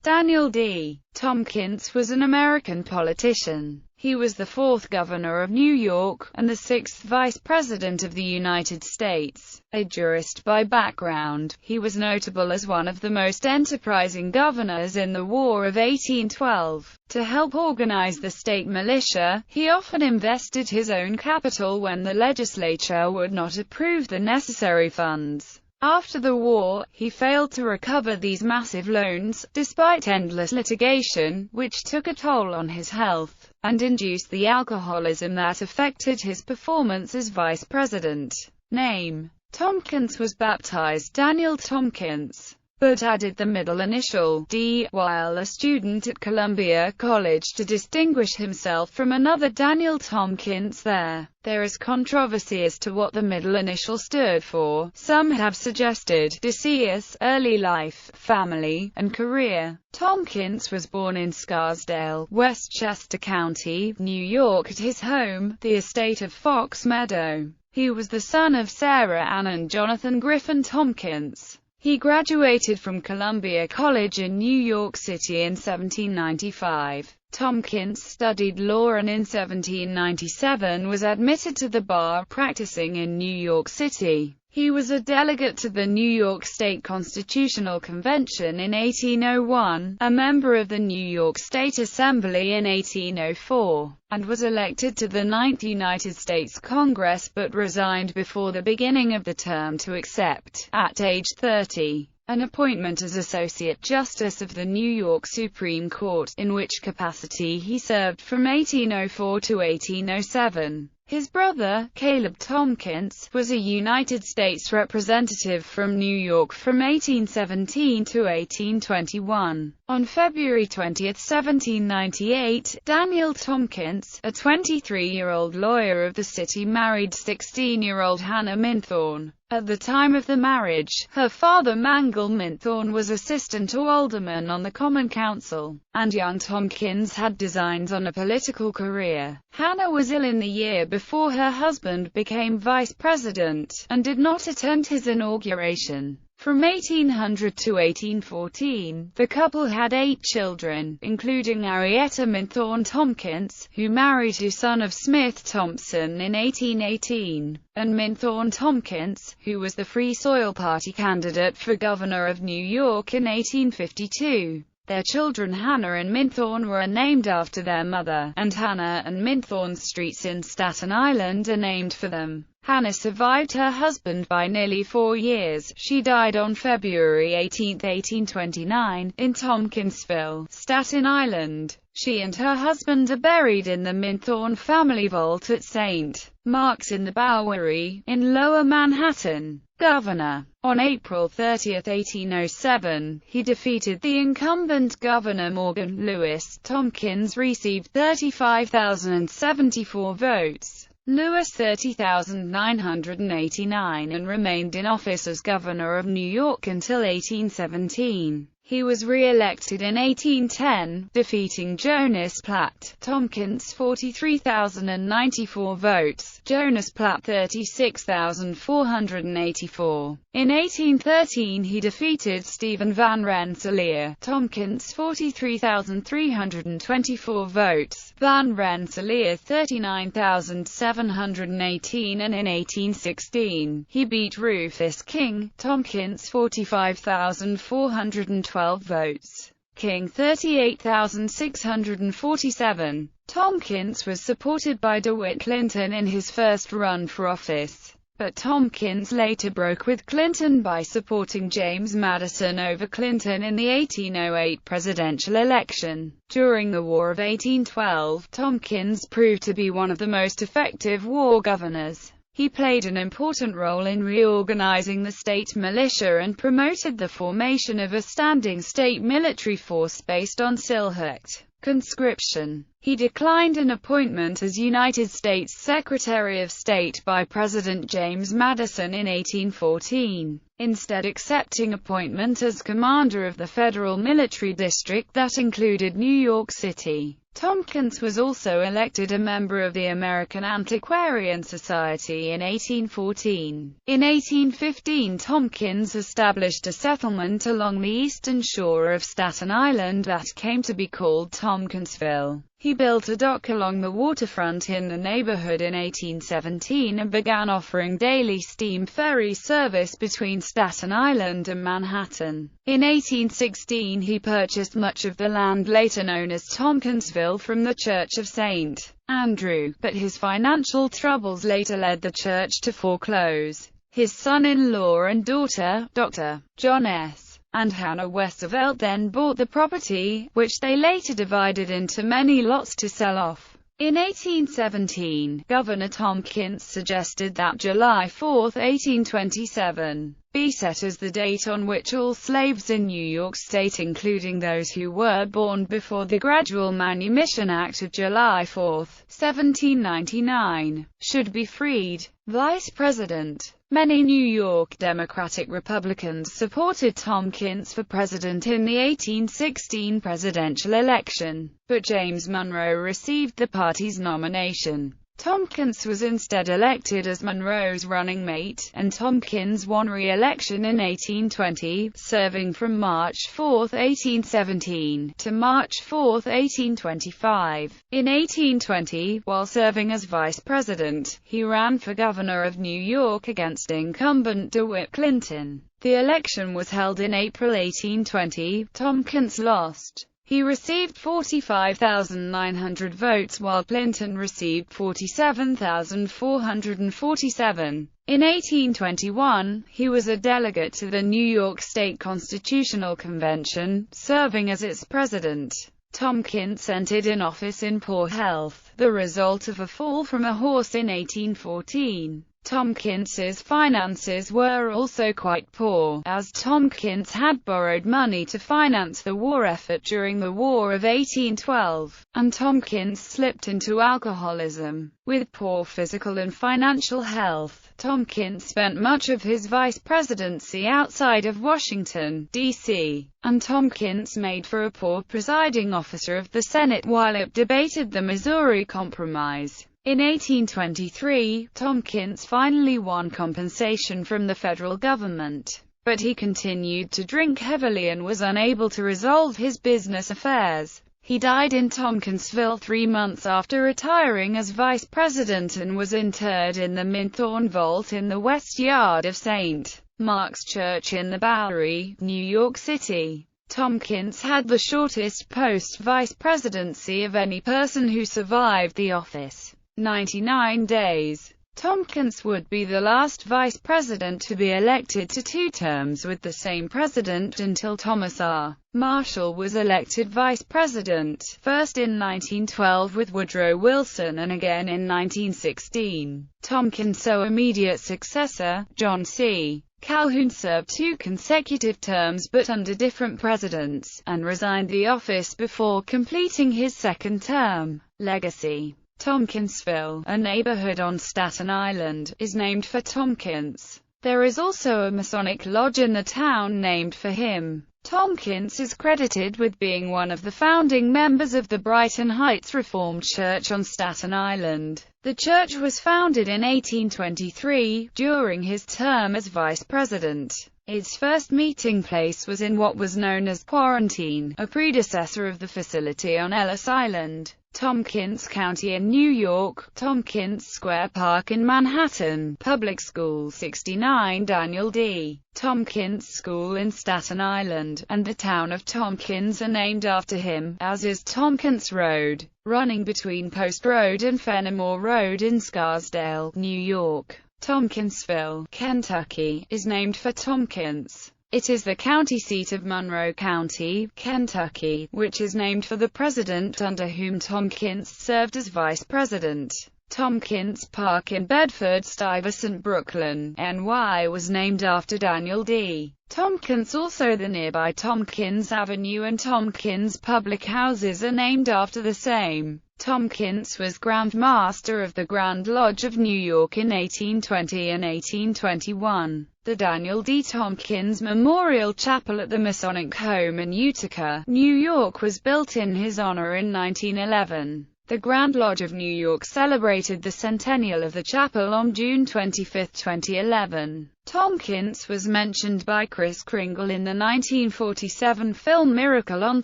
Daniel D. Tompkins was an American politician. He was the fourth governor of New York, and the sixth vice president of the United States. A jurist by background, he was notable as one of the most enterprising governors in the War of 1812. To help organize the state militia, he often invested his own capital when the legislature would not approve the necessary funds. After the war, he failed to recover these massive loans, despite endless litigation, which took a toll on his health, and induced the alcoholism that affected his performance as vice president. Name: Tompkins was baptized Daniel Tompkins, but added the middle initial, D, while a student at Columbia College to distinguish himself from another Daniel Tompkins there. There is controversy as to what the middle initial stood for. Some have suggested deceased, early life, family, and career. Tompkins was born in Scarsdale, Westchester County, New York at his home, the estate of Fox Meadow. He was the son of Sarah Ann and Jonathan Griffin Tompkins. He graduated from Columbia College in New York City in 1795. Tompkins studied law and in 1797 was admitted to the bar, practicing in New York City. He was a delegate to the New York State Constitutional Convention in 1801, a member of the New York State Assembly in 1804, and was elected to the 9th United States Congress but resigned before the beginning of the term to accept, at age 30, an appointment as Associate Justice of the New York Supreme Court, in which capacity he served from 1804 to 1807. His brother, Caleb Tompkins, was a United States Representative from New York from 1817 to 1821. On February 20, 1798, Daniel Tompkins, a 23-year-old lawyer of the city, married 16-year-old Hannah Minthorn. At the time of the marriage, her father Mangle Minthorn was assistant to alderman on the Common Council, and young Tompkins had designs on a political career. Hannah was ill in the year before her husband became vice president, and did not attend his inauguration. From 1800 to 1814, the couple had 8 children, including Arietta Minthorn Tompkins, who married her son of Smith Thompson in 1818, and Minthorn Tompkins, who was the Free Soil Party candidate for governor of New York in 1852. Their children Hannah and Minthorn were named after their mother, and Hannah and Minthorn streets in Staten Island are named for them. Hannah survived her husband by nearly 4 years. She died on February 18, 1829, in Tompkinsville, Staten Island. She and her husband are buried in the Minthorn family vault at St. Mark's in the Bowery, in Lower Manhattan. Governor. On April 30, 1807, he defeated the incumbent governor Morgan Lewis. Tompkins received 35,074 votes. Lewis 30,989, and remained in office as governor of New York until 1817. He was re-elected in 1810, defeating Jonas Platt. Tompkins 43,094 votes, Jonas Platt 36,484. In 1813 he defeated Stephen Van Rensselaer. Tompkins 43,324 votes, Van Rensselaer 39,718, and in 1816 he beat Rufus King. Tompkins 45,412 votes, King 38,647. Tompkins was supported by DeWitt Clinton in his first run for office, but Tompkins later broke with Clinton by supporting James Madison over Clinton in the 1808 presidential election. During the War of 1812, Tompkins proved to be one of the most effective war governors. He played an important role in reorganizing the state militia and promoted the formation of a standing state military force based on Silhouette conscription. He declined an appointment as United States Secretary of State by President James Madison in 1814, instead accepting appointment as commander of the federal military district that included New York City. Tompkins was also elected a member of the American Antiquarian Society in 1814. In 1815, Tompkins established a settlement along the eastern shore of Staten Island that came to be called Tompkinsville. He built a dock along the waterfront in the neighborhood in 1817 and began offering daily steam ferry service between Staten Island and Manhattan. In 1816, he purchased much of the land later known as Tompkinsville from the Church of St. Andrew, but his financial troubles later led the church to foreclose. His son-in-law and daughter, Dr. John S. and Hannah Westervelt, then bought the property, which they later divided into many lots to sell off. In 1817, Governor Tompkins suggested that July 4, 1827, be set as the date on which all slaves in New York State, including those who were born before the Gradual Manumission Act of July 4, 1799, should be freed. Vice President. Many New York Democratic Republicans supported Tompkins for president in the 1816 presidential election, but James Monroe received the party's nomination. Tompkins was instead elected as Monroe's running mate, and Tompkins won re-election in 1820, serving from March 4, 1817, to March 4, 1825. In 1820, while serving as vice president, he ran for governor of New York against incumbent DeWitt Clinton. The election was held in April 1820. Tompkins lost. He received 45,900 votes while Clinton received 47,447. In 1821, he was a delegate to the New York State Constitutional Convention, serving as its president. Tompkins entered in office in poor health, the result of a fall from a horse in 1814. Tompkins's finances were also quite poor, as Tompkins had borrowed money to finance the war effort during the War of 1812, and Tompkins slipped into alcoholism. With poor physical and financial health, Tompkins spent much of his vice presidency outside of Washington, D.C., and Tompkins made for a poor presiding officer of the Senate while it debated the Missouri Compromise. In 1823, Tompkins finally won compensation from the federal government, but he continued to drink heavily and was unable to resolve his business affairs. He died in Tompkinsville 3 months after retiring as vice president and was interred in the Minthorn Vault in the West Yard of St. Mark's Church in the Bowery, New York City. Tompkins had the shortest post-vice presidency of any person who survived the office. 99 days. Tompkins would be the last vice president to be elected to 2 terms with the same president until Thomas R. Marshall was elected vice president, first in 1912 with Woodrow Wilson and again in 1916. Tompkins' immediate successor, John C. Calhoun, served 2 consecutive terms but under different presidents, and resigned the office before completing his second term. Legacy. Tompkinsville, a neighborhood on Staten Island, is named for Tompkins. There is also a Masonic lodge in the town named for him. Tompkins is credited with being one of the founding members of the Brighton Heights Reformed Church on Staten Island. The church was founded in 1823, during his term as vice president. Its first meeting place was in what was known as Quarantine, a predecessor of the facility on Ellis Island. Tompkins County in New York, Tompkins Square Park in Manhattan, Public School 69 Daniel D. Tompkins School in Staten Island, and the town of Tompkins are named after him, as is Tompkins Road, running between Post Road and Fenimore Road in Scarsdale, New York. Tompkinsville, Kentucky, is named for Tompkins. It is the county seat of Monroe County, Kentucky, which is named for the president under whom Tompkins served as vice president. Tompkins Park in Bedford-Stuyvesant, Brooklyn, NY was named after Daniel D. Tompkins. Also the nearby Tompkins Avenue and Tompkins public houses are named after the same. Tompkins was Grand Master of the Grand Lodge of New York in 1820 and 1821. The Daniel D. Tompkins Memorial Chapel at the Masonic Home in Utica, New York was built in his honor in 1911. The Grand Lodge of New York celebrated the centennial of the chapel on June 25, 2011. Tompkins was mentioned by Kris Kringle in the 1947 film Miracle on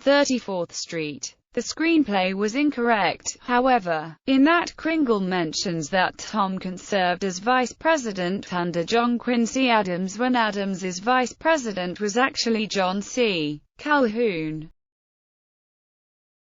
34th Street. The screenplay was incorrect, however, in that Kringle mentions that Tompkins served as vice president under John Quincy Adams when Adams's vice president was actually John C. Calhoun.